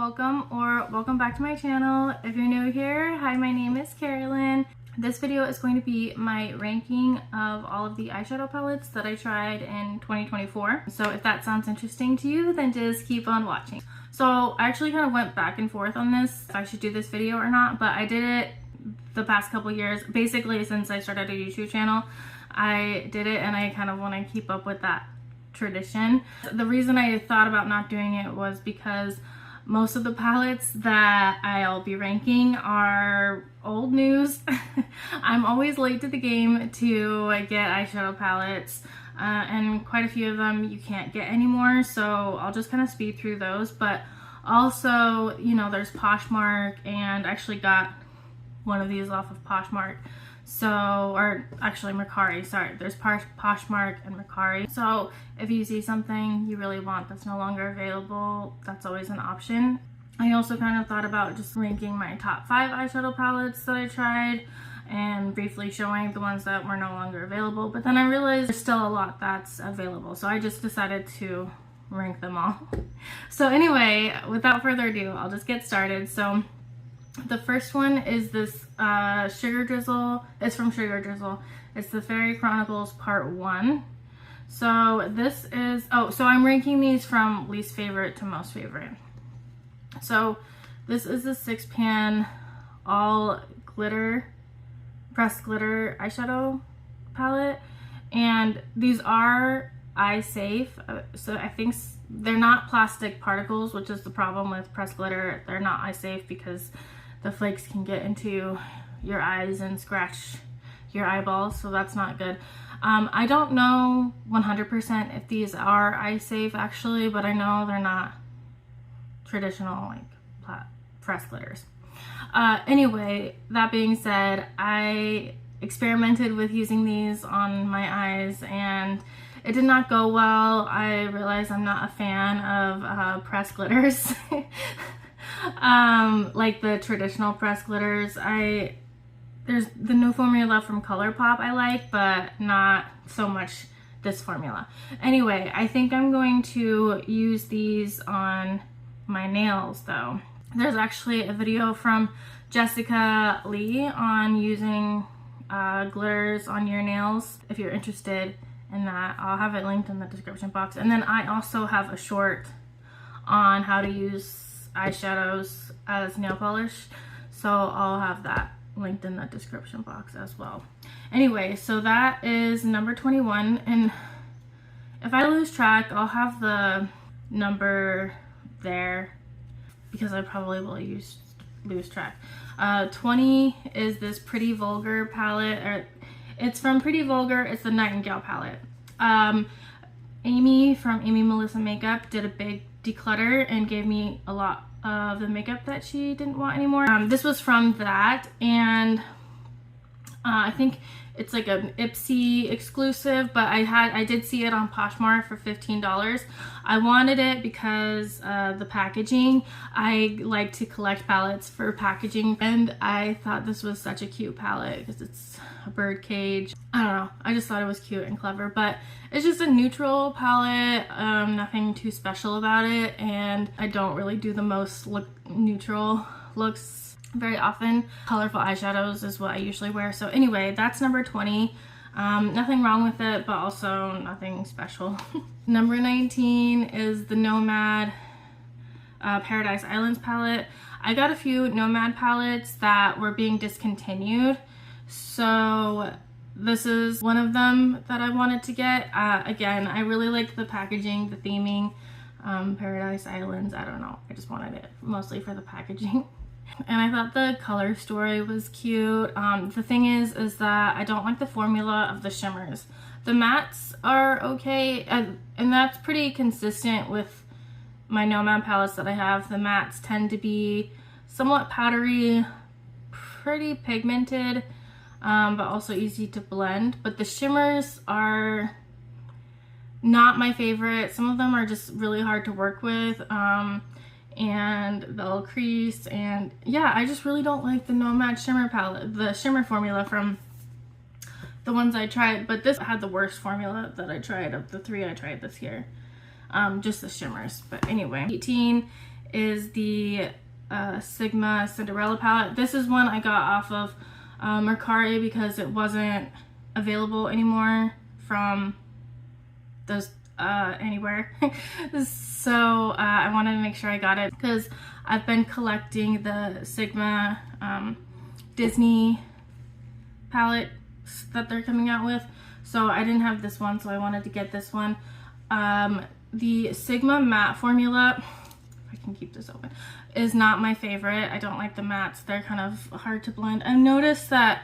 welcome back to my channel. If you're new here, hi, my name is Carolyn. This video is going to be my ranking of all of the eyeshadow palettes that I tried in 2024. So if that sounds interesting to you, then just keep on watching. So I actually kind of went back and forth on this, if I should do this video or not, but I did it the past couple years, basically since I started a YouTube channel. I did it and I kind of want to keep up with that tradition. The reason I thought about not doing it was because most of the palettes that I'll be ranking are old news. I'm always late to the game to get eyeshadow palettes, and quite a few of them you can't get anymore, so I'll just kind of speed through those. But also, you know, there's Poshmark, and I actually got one of these off of Poshmark. So, or actually Mercari, sorry, there's Poshmark and Mercari. So if you see something you really want that's no longer available, that's always an option. I also kind of thought about just ranking my top 5 eyeshadow palettes that I tried and briefly showing the ones that were no longer available, but then I realized there's still a lot that's available, so I just decided to rank them all. So anyway, without further ado, I'll just get started. So the first one is this Sugar Drizzle. It's from Sugar Drizzle. It's the Fairy Chronicles Part 1. So this is, so I'm ranking these from least favorite to most favorite. So this is the 6-pan all glitter, pressed glitter eyeshadow palette. And these are eye safe. So I think they're not plastic particles, which is the problem with pressed glitter. They're not eye safe because the flakes can get into your eyes and scratch your eyeballs, so that's not good. I don't know 100% if these are eye safe actually, but I know they're not traditional like pressed glitters. Anyway, that being said, I experimented with using these on my eyes and it did not go well. I realized I'm not a fan of pressed glitters. Like the traditional pressed glitters. There's the new formula from ColourPop I like, but not so much this formula. Anyway, I think I'm going to use these on my nails though. There's actually a video from Jessica Lee on using glitters on your nails. If you're interested in that, I'll have it linked in the description box. And then I also have a short on how to use eyeshadows as nail polish, so I'll have that linked in the description box as well. Anyway, so that is number 21, and if I lose track, I'll have the number there because I probably will lose track. 20 is this Pretty Vulgar palette, or it's from Pretty Vulgar. It's the Nightingale palette. Amy from Amy Melissa Makeup did a big declutter and gave me a lot of the makeup that she didn't want anymore. This was from that, and I think it's like an Ipsy exclusive, but I did see it on Poshmark for $15. I wanted it because the packaging. I like to collect palettes for packaging, and I thought this was such a cute palette because it's a bird cage. I don't know, I just thought it was cute and clever, but it's just a neutral palette, nothing too special about it, and I don't really do the most neutral looks very often. Colorful eyeshadows is what I usually wear. So anyway, that's number 20. Nothing wrong with it, but also nothing special. Number 19 is the Nomad Paradise Islands palette. I got a few Nomad palettes that were being discontinued, so this is one of them that I wanted to get. Again, I really liked the packaging, the theming. Paradise Islands, I don't know, I just wanted it mostly for the packaging. And I thought the color story was cute. The thing is that I don't like the formula of the shimmers. The mattes are okay, and that's pretty consistent with my Nomad palettes that I have. The mattes tend to be somewhat powdery, pretty pigmented, but also easy to blend. But the shimmers are not my favorite. Some of them are just really hard to work with, and they'll crease, and yeah, I just really don't like the Nomad shimmer palette, the shimmer formula from the ones I tried, but this had the worst formula that I tried of the 3 I tried this year. Just the shimmers. But anyway, 18 is the Sigma Cinderella palette. This is one I got off of Mercari because it wasn't available anymore from those anywhere. So I wanted to make sure I got it because I've been collecting the Sigma Disney palettes that they're coming out with. So I didn't have this one, so I wanted to get this one. The Sigma matte formula, if I can keep this open, is not my favorite. I don't like the mattes. They're kind of hard to blend. I've noticed that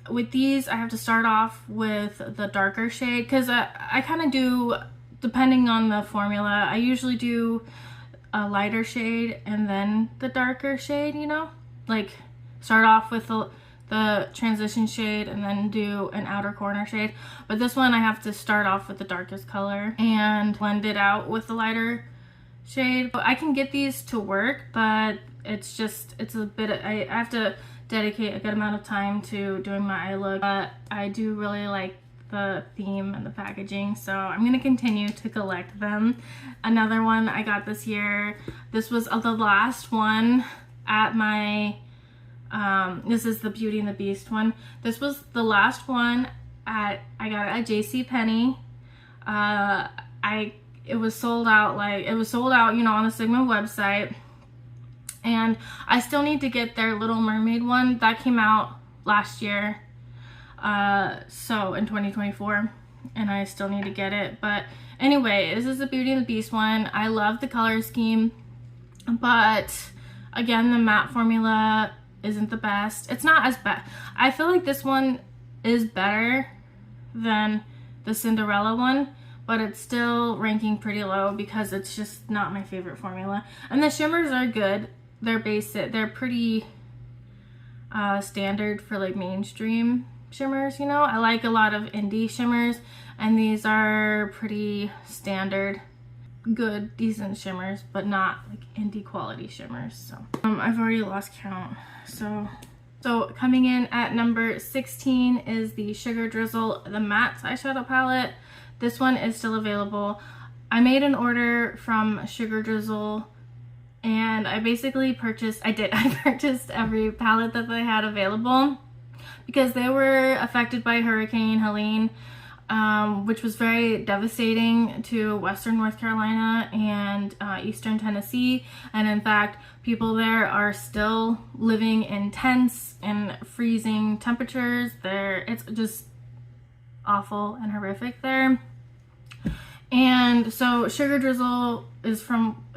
with these I have to start off with the darker shade because I kind of do, depending on the formula, I usually do a lighter shade and then the darker shade, you know, like start off with the transition shade and then do an outer corner shade. But this one I have to start off with the darkest color and blend it out with the lighter shade. I can get these to work, but it's a bit, I have to dedicate a good amount of time to doing my eye look. But I do really like the theme and the packaging, so I'm going to continue to collect them. Another one I got this year, this was the last one at my this is the Beauty and the Beast one. This was the last one I got it at JCPenney. It was sold out, you know, on the Sigma website. And I still need to get their Little Mermaid one. That came out last year. So in 2024. And I still need to get it. But anyway, this is the Beauty and the Beast one. I love the color scheme. But again, the matte formula isn't the best. It's not as bad. I feel like this one is better than the Cinderella one, but it's still ranking pretty low because it's just not my favorite formula. And the shimmers are good. They're basic. They're pretty standard for like mainstream shimmers, you know. I like a lot of indie shimmers, and these are pretty standard, good, decent shimmers, but not like indie quality shimmers. So I've already lost count. So coming in at number 16 is the Sugar Drizzle, the matte eyeshadow palette. This one is still available. I made an order from Sugar Drizzle, and I basically purchased, I purchased every palette that they had available because they were affected by Hurricane Helene, which was very devastating to Western North Carolina and Eastern Tennessee. And in fact, people there are still living in tents and freezing temperatures. It's just awful and horrific there. And so Sugar Drizzle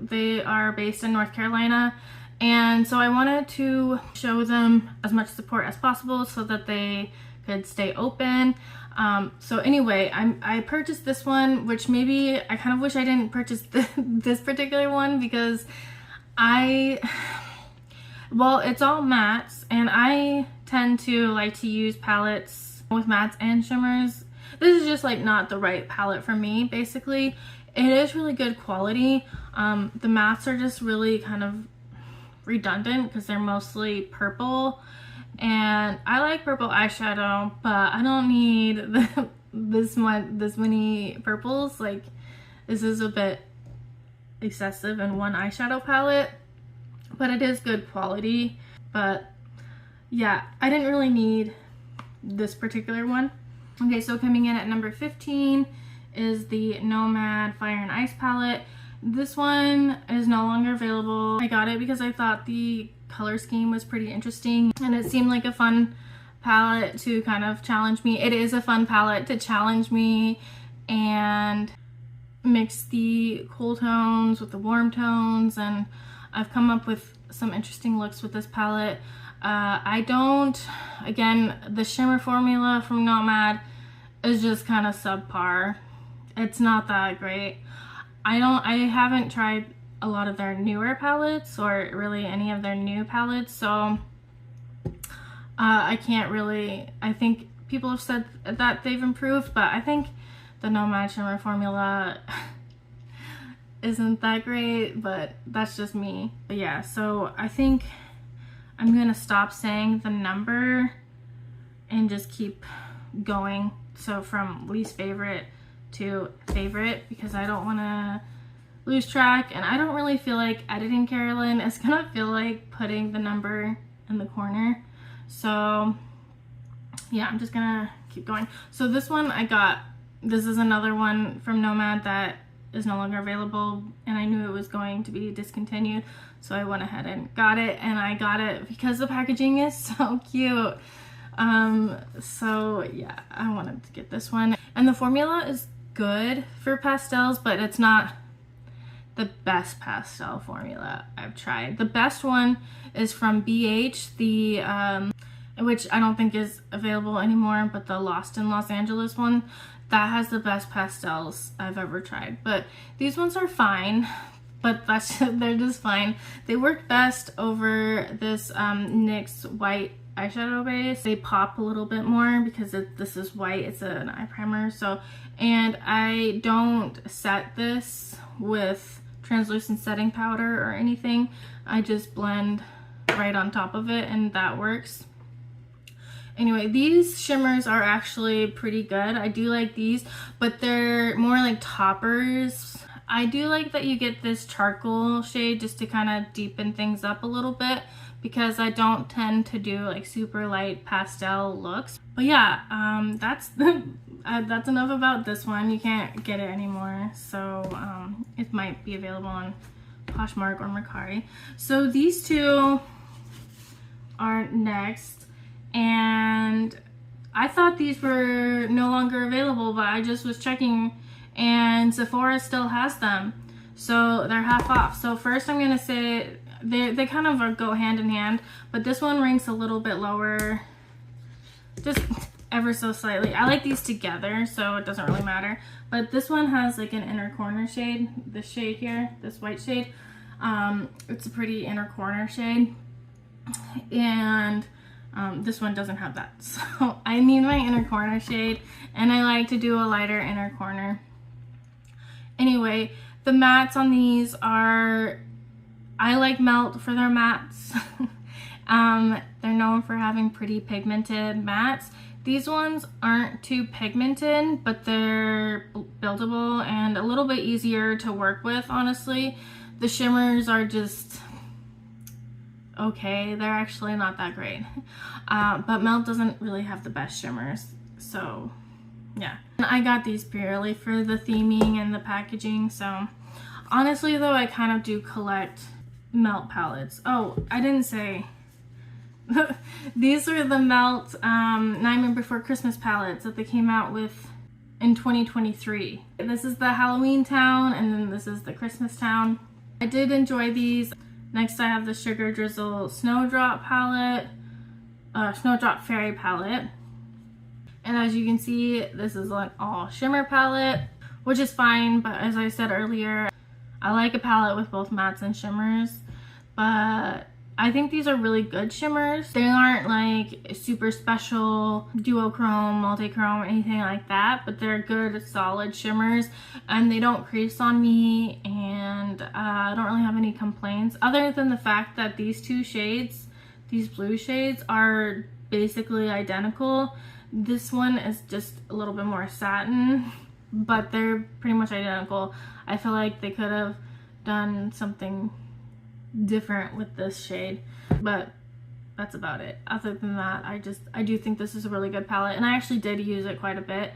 they are based in North Carolina. And so I wanted to show them as much support as possible so that they could stay open. So anyway, I purchased this one, which maybe I kind of wish I didn't purchase this particular one because well, it's all mattes, and I tend to like to use palettes with mattes and shimmers. This is just like not the right palette for me, basically. It is really good quality. The mattes are just really kind of redundant because they're mostly purple. And I like purple eyeshadow, but I don't need this many purples. Like, this is a bit excessive in one eyeshadow palette, but it is good quality. But yeah, I didn't really need this particular one. Okay, so coming in at number 15 is the Nomad Fire and Ice palette. This one is no longer available. I got it because I thought the color scheme was pretty interesting and it seemed like a fun palette to kind of challenge me. It is a fun palette to challenge me and mix the cool tones with the warm tones, and I've come up with some interesting looks with this palette. Again, the shimmer formula from Nomad is just kind of subpar. It's not that great. I haven't tried a lot of their newer palettes or really any of their new palettes, so I can't really, I think people have said that they've improved, but I think the Nomad shimmer formula isn't that great, but that's just me. But yeah, so I think I'm gonna stop saying the number and just keep going. So from least favorite to favorite, because I don't want to lose track, and I don't really feel like editing Carolyn. It's gonna feel like putting the number in the corner. So yeah, I'm just gonna keep going. So this one I got, this is another one from Nomad that is no longer available, and I knew it was going to be discontinued, so I went ahead and got it. And I got it because the packaging is so cute. So yeah, I wanted to get this one, and the formula is good for pastels, but it's not the best pastel formula I've tried. The best one is from BH, the which I don't think is available anymore, but the Lost in Los Angeles one, that has the best pastels I've ever tried. But these ones are fine, but they're just fine. They work best over this NYX white eyeshadow base. They pop a little bit more because this is white, it's an eye primer. So, and I don't set this with translucent setting powder or anything. I just blend right on top of it, and that works. Anyway, these shimmers are actually pretty good. I do like these, but they're more like toppers. I do like that you get this charcoal shade just to kind of deepen things up a little bit, because I don't tend to do like super light pastel looks. But yeah, that's enough about this one. You can't get it anymore, so it might be available on Poshmark or Mercari. So these two are next. And I thought these were no longer available, but I just was checking and Sephora still has them. So they're half off. So first I'm gonna say they kind of go hand in hand, but this one ranks a little bit lower, just ever so slightly. I like these together, so it doesn't really matter. But this one has like an inner corner shade, this shade here, this white shade. It's a pretty inner corner shade. And this one doesn't have that, so I need my inner corner shade, and I like to do a lighter inner corner. Anyway, the mattes on these are, I like Melt for their mattes. They're known for having pretty pigmented mattes. These ones aren't too pigmented, but they're buildable and a little bit easier to work with, honestly. The shimmers are just okay, they're actually not that great. But Melt doesn't really have the best shimmers, so yeah. And I got these purely for the theming and the packaging, so honestly though, I kind of do collect Melt palettes. Oh, I didn't say. These are the Melt Nightmare Before Christmas palettes that they came out with in 2023. This is the Halloween Town, and then this is the Christmas Town. I did enjoy these. Next I have the Sugar Drizzle Snowdrop palette, Snowdrop Fairy palette. And as you can see, this is an all shimmer palette, which is fine, but as I said earlier, I like a palette with both mattes and shimmers. But I think these are really good shimmers. They aren't like super special duochrome, multi-chrome, anything like that, but they're good, solid shimmers, and they don't crease on me, and I don't really have any complaints, other than the fact that these two shades, these blue shades, are basically identical. This one is just a little bit more satin, but they're pretty much identical. I feel like they could have done something different with this shade, but that's about it. Other than that, I do think this is a really good palette, and I actually did use it quite a bit.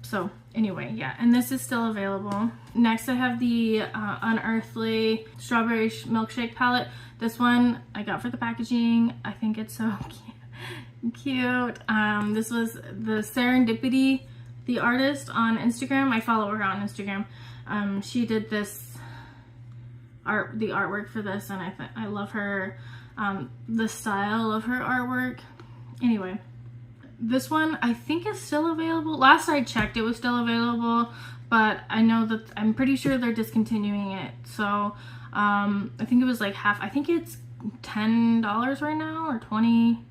So anyway, yeah, and this is still available. Next I have the Unearthly Strawberry Milkshake palette. This one I got for the packaging. I think it's so cute. This was the Serendipity, the artist on Instagram. I follow her on Instagram. She did this the artwork for this, and I love her, the style of her artwork. Anyway, this one I think is still available. Last I checked, it was still available, but I know that I'm pretty sure they're discontinuing it. So I think it was like half. I think it's $10 right now, or 20.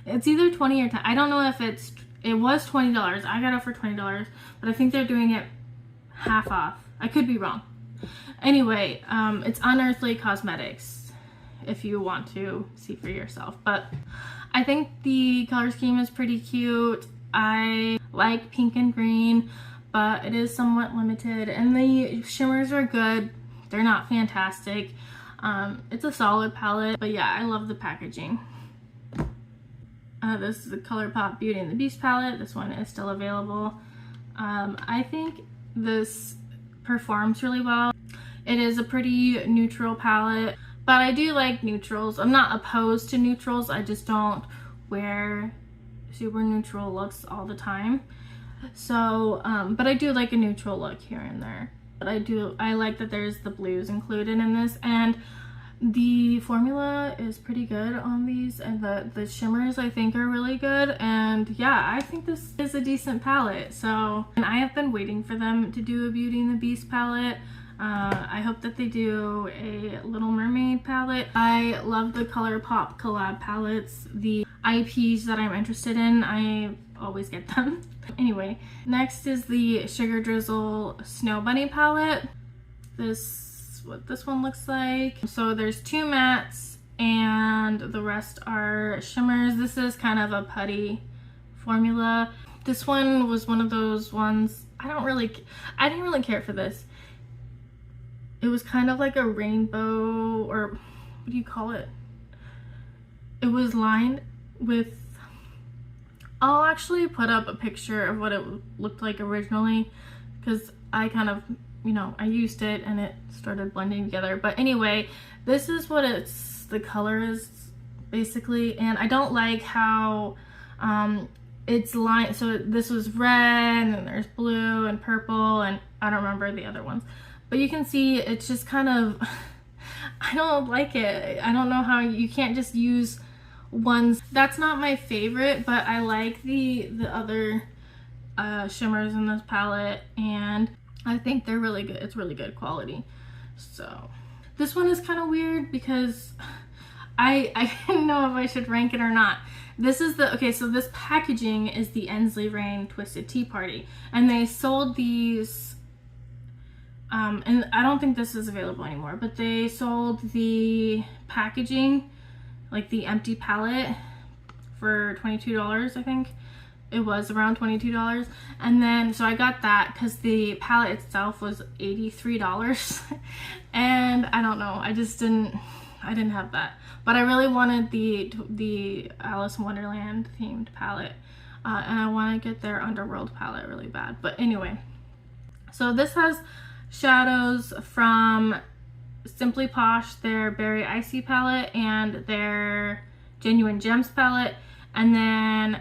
It's either 20 or 10. I don't know if it was $20. I got it for $20, but I think they're doing it half off. I could be wrong. Anyway, it's Unearthly Cosmetics if you want to see for yourself. But I think the color scheme is pretty cute. I like pink and green, but it is somewhat limited, and the shimmers are good. They're not fantastic. It's a solid palette, but yeah, I love the packaging. This is the ColourPop Beauty and the Beast palette. This one is still available. I think this performs really well. It is a pretty neutral palette, but I do like neutrals. I'm not opposed to neutrals. I just don't wear super neutral looks all the time. So, but I do like a neutral look here and there. But I like that there's the blues included in this, and the formula is pretty good on these, and the shimmers I think are really good. And yeah, I think this is a decent palette. So, and I have been waiting for them to do a Beauty and the Beast palette. I hope that they do a Little Mermaid palette. I love the ColourPop collab palettes. The IPs that I'm interested in, I always get them. Anyway, next is the Sugar Drizzle Snow Bunny palette. This is what this one looks like. So there's 2 mattes and the rest are shimmers. This is kind of a putty formula. This one was one of those ones, I didn't really care for this. It was kind of like a rainbow, or what do you call it? It was lined with, I'll actually put up a picture of what it looked like originally, because I kind of, you know, I used it and it started blending together. But anyway, this is what the color is basically, and I don't like how it's lined. So this was red, and there's blue and purple, and I don't remember the other ones. But you can see it's just kind of, I don't like it. I don't know how you can't just use ones. That's not my favorite, but I like the other shimmers in this palette, and I think they're really good. It's really good quality. So this one is kind of weird because I didn't know if I should rank it or not. This is okay, so this packaging is the Ensley Rain Twisted Tea Party, and they sold these, and I don't think this is available anymore, but they sold the packaging, like the empty palette, for $22, I think. It was around $22. And then, so I got that because the palette itself was $83. And I don't know, I didn't have that. But I really wanted the Alice in Wonderland themed palette. And I want to get their Underworld palette really bad. But anyway, so this has shadows from Simply Posh, their Berry Icy palette, and their Genuine Gems palette, and then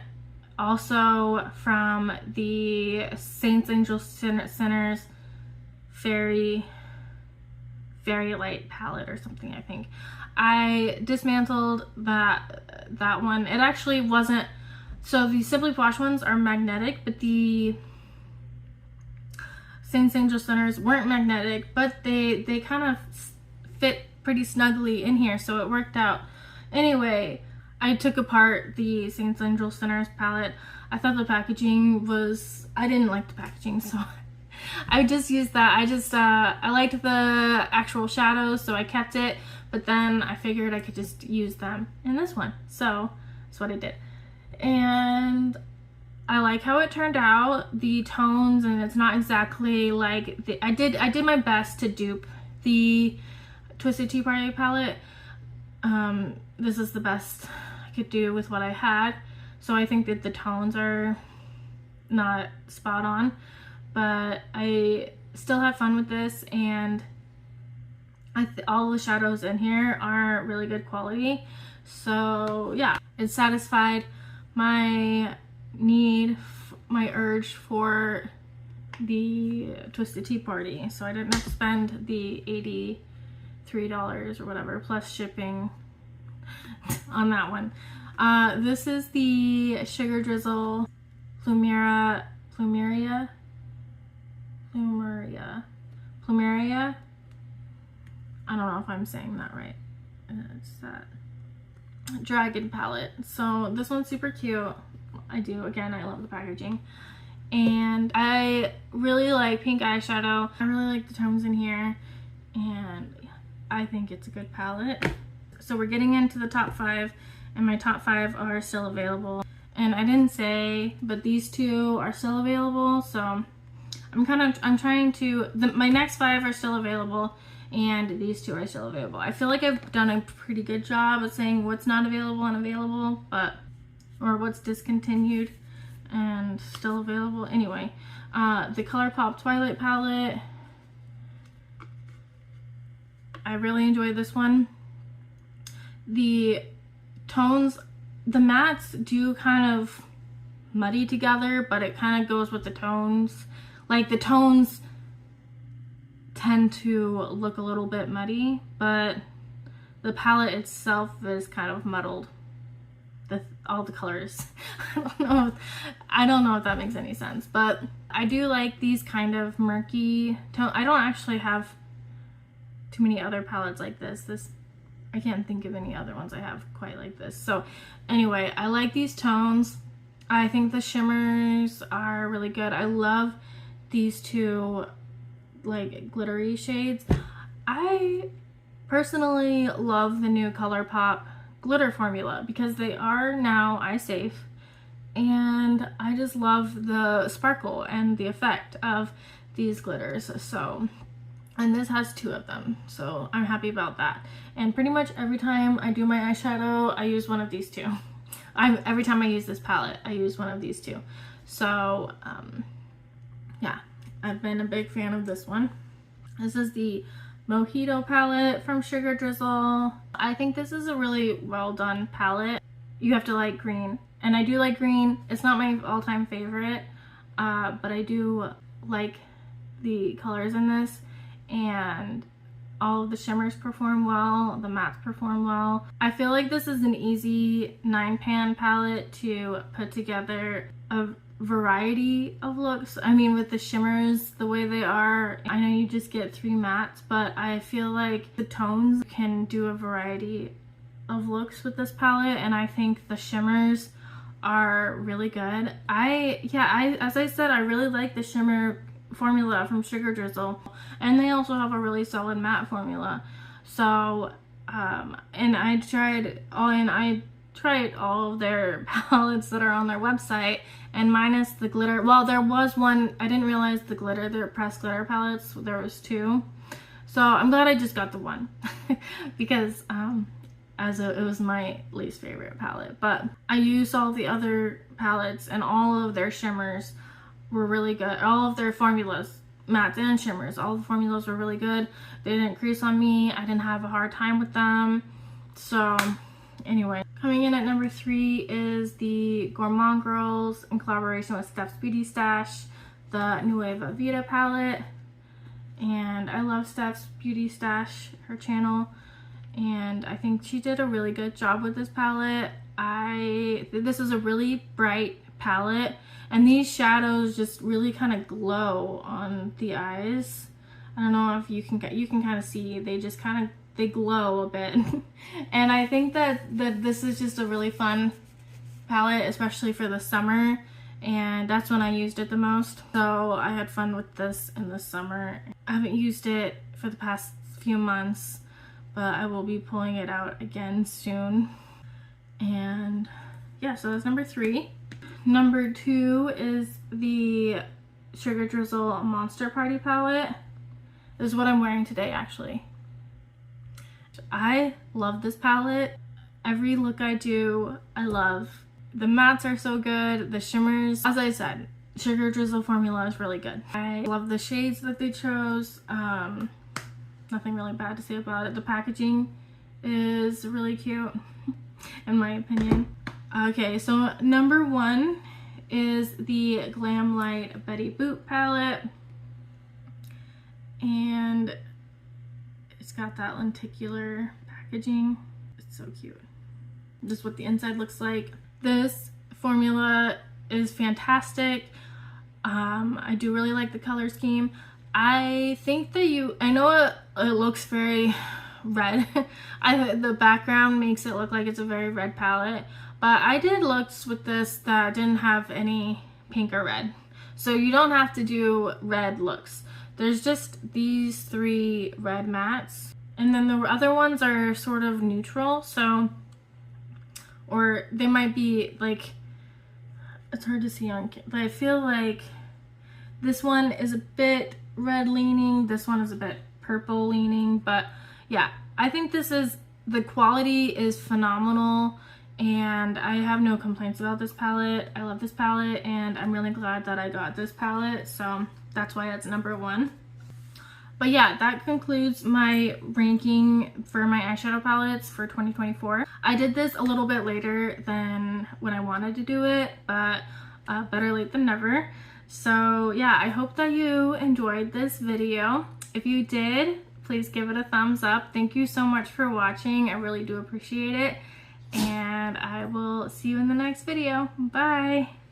also from the Saints Angel Sinners Fairy Light palette or something, I think. I dismantled that one. It actually wasn't, so the Simply Posh ones are magnetic, but the Saints Angel Sinners weren't magnetic, but they kind of fit pretty snugly in here, so it worked out. Anyway, I took apart the Saints Angel Sinners palette. I thought the packaging was, I didn't like the packaging, so I just used that. I liked the actual shadows, so I kept it, but then I figured I could just use them in this one, so that's what I did. And I like how it turned out, the tones, and it's not exactly like I did my best to dupe the Twisted Tea Party palette. This is the best I could do with what I had, so I think that the tones are not spot on, but I still had fun with this, and all the shadows in here are really good quality. So yeah, it satisfied my my urge for the Twisted Tea Party, so I didn't have to spend the $83 or whatever plus shipping on that one. This is the Sugar Drizzle Plumeria. I don't know if I'm saying that right. It's that dragon palette. So this one's super cute. Again, I love the packaging. And I really like pink eyeshadow. I really like the tones in here, and I think it's a good palette. So we're getting into the top 5, and my top 5 are still available. And I didn't say, but these 2 are still available, so I'm trying to, my next 5 are still available, and these 2 are still available. I feel like I've done a pretty good job of saying what's not available and available, but, or what's discontinued and still available. Anyway, the ColourPop Twilight palette, I really enjoy this one. The tones, the mattes do kind of muddy together, but it kind of goes with the tones. Like the tones tend to look a little bit muddy, but the palette itself is kind of muddled. All the colors. I don't know if that makes any sense, but I do like these kind of murky tone. I don't actually have too many other palettes like this. I can't think of any other ones I have quite like this. So anyway, I like these tones. I think the shimmers are really good. I love these 2 like glittery shades. I personally love the new ColourPop glitter formula because they are now eye safe, and I just love the sparkle and the effect of these glitters. So, and this has 2 of them, so I'm happy about that. And pretty much every time I do my eyeshadow, I use one of these 2. Every time I use this palette, I use one of these 2. So yeah, I've been a big fan of this one. This is the Mojito palette from Sugar Drizzle. I think this is a really well done palette. You have to like green, and I do like green. It's not my all-time favorite, but I do like the colors in this, and all of the shimmers perform well, the mattes perform well. I feel like this is an easy 9-pan palette to put together a variety of looks. I mean, with the shimmers the way they are, I know you just get 3 mattes, but I feel like the tones can do a variety of looks with this palette, and I think the shimmers are really good. As I said, I really like the shimmer formula from Sugar Drizzle, and they also have a really solid matte formula. So and I tried all of their palettes that are on their website, and minus the glitter. Well, there was one, I didn't realize the glitter, their pressed glitter palettes, there was 2. So I'm glad I just got the one because it was my least favorite palette. But I used all the other palettes, and all of their shimmers were really good. All of their formulas, mattes and shimmers, all the formulas were really good. They didn't crease on me. I didn't have a hard time with them. So anyway, coming in at number 3 is the Gourmand Girls in collaboration with Steph's Beauty Stash, the Nueva Vida palette. And I love Steph's Beauty Stash, her channel, and I think she did a really good job with this palette. This is a really bright palette, and these shadows just really kind of glow on the eyes. I don't know if you can kind of see, they just kind of, they glow a bit. And I think that this is just a really fun palette, especially for the summer, and that's when I used it the most. So I had fun with this in the summer. I haven't used it for the past few months, but I will be pulling it out again soon. And yeah, so that's number 3. Number 2 is the Sugar Drizzle Monster Party palette. This is what I'm wearing today, actually. I love this palette. Every look I do, I love. The mattes are so good. The shimmers, as I said, Sugar Drizzle formula is really good. I love the shades that they chose. Nothing really bad to say about it. The packaging is really cute, in my opinion. Okay, so number 1 is the Glam Light Betty Boop palette. And it's got that lenticular packaging. It's so cute. This is what the inside looks like. This formula is fantastic. I do really like the color scheme. I think that I know it looks very red. The background makes it look like it's a very red palette, but I did looks with this that didn't have any pink or red. So you don't have to do red looks. There's just these 3 red mattes, and then the other ones are sort of neutral, so, or they might be like, it's hard to see on camera, but I feel like This one is a bit red leaning, this one is a bit purple leaning, but yeah, I think the quality is phenomenal and I have no complaints about this palette. I love this palette and I'm really glad that I got this palette, so that's why it's number one. But yeah, that concludes my ranking for my eyeshadow palettes for 2024. I did this a little bit later than when I wanted to do it, but better late than never. So yeah, I hope that you enjoyed this video. If you did, please give it a thumbs up. Thank you so much for watching. I really do appreciate it. And I will see you in the next video. Bye.